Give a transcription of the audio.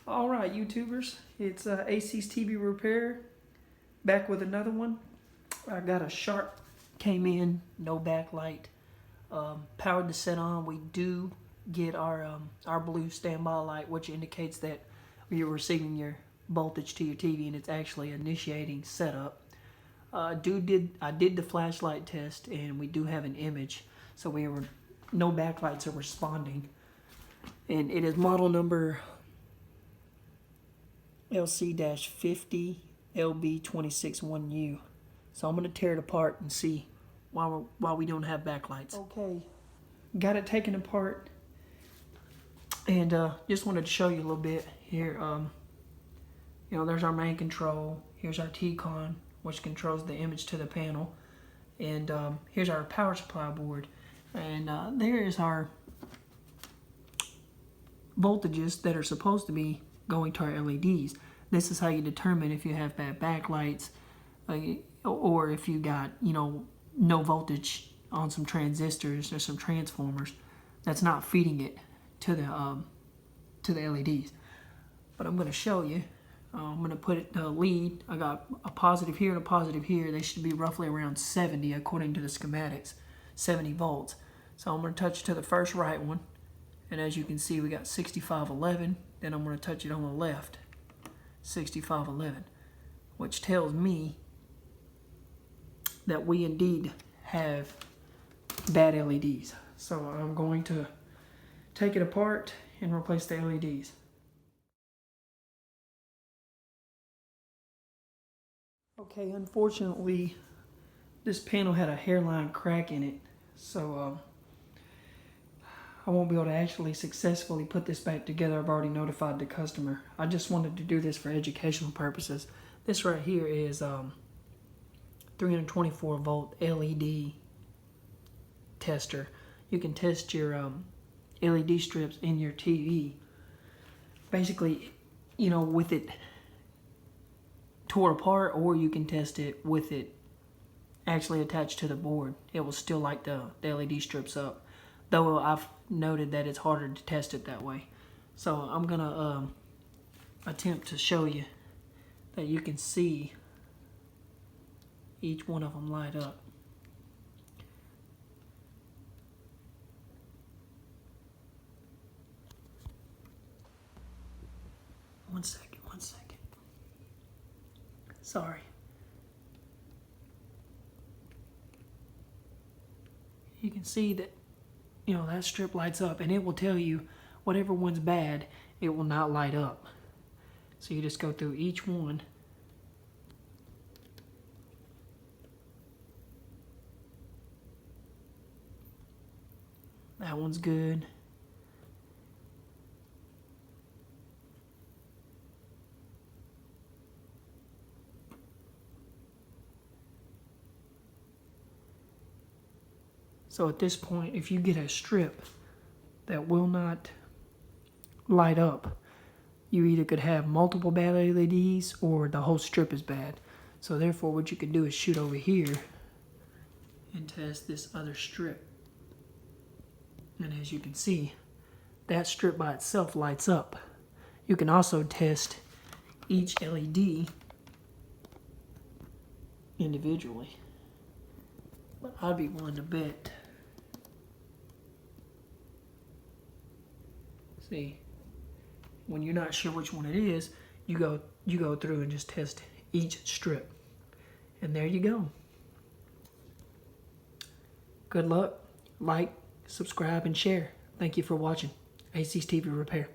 All right, YouTubers, it's AC's TV Repair, back with another one. I got a Sharp, came in, no backlight, powered to set on. We do get our blue standby light, which indicates that you're receiving your voltage to your TV and it's actually initiating setup. I did the flashlight test and we do have an image, so no backlights are responding, and it is model number LC-50 LB261U. So I'm going to tear it apart and see why we don't have backlights. Okay, got it taken apart, and just wanted to show you a little bit here. There's our main control. Here's our T-Con, which controls the image to the panel, and here's our power supply board, and there is our voltages that are supposed to be going to our LEDs. This is how you determine if you have bad backlights, or if you got no voltage on some transistors or some transformers that's not feeding it to the LEDs. But I'm going to show you. I'm going to put the lead. I got a positive here and a positive here. They should be roughly around 70 according to the schematics, 70 volts. So I'm going to touch to the first right one, and as you can see, we got 6511. Then I'm going to touch it on the left, 6511, which tells me that we indeed have bad LEDs. So I'm going to take it apart and replace the LEDs. Okay, unfortunately, this panel had a hairline crack in it, so I won't be able to actually successfully put this back together. I've already notified the customer. I just wanted to do this for educational purposes. This right here is 324 volt LED tester. You can test your LED strips in your TV. Basically, with it tore apart, or you can test it with it actually attached to the board. It will still light the LED strips up, though I've noted that it's harder to test it that way. So I'm gonna attempt to show you that you can see each one of them light up. One second. Sorry. You can see that that strip lights up, and it will tell you whatever one's bad, it will not light up. So you just go through each one. That one's good. So at this point, if you get a strip that will not light up, you either could have multiple bad LEDs or the whole strip is bad. So therefore, what you can do is shoot over here and test this other strip. And as you can see, that strip by itself lights up. You can also test each LED individually. But I'd be willing to bet. See, when you're not sure which one it is, you go through and just test each strip. And there you go. Good luck. Like, subscribe, and share. Thank you for watching AC's TV Repair.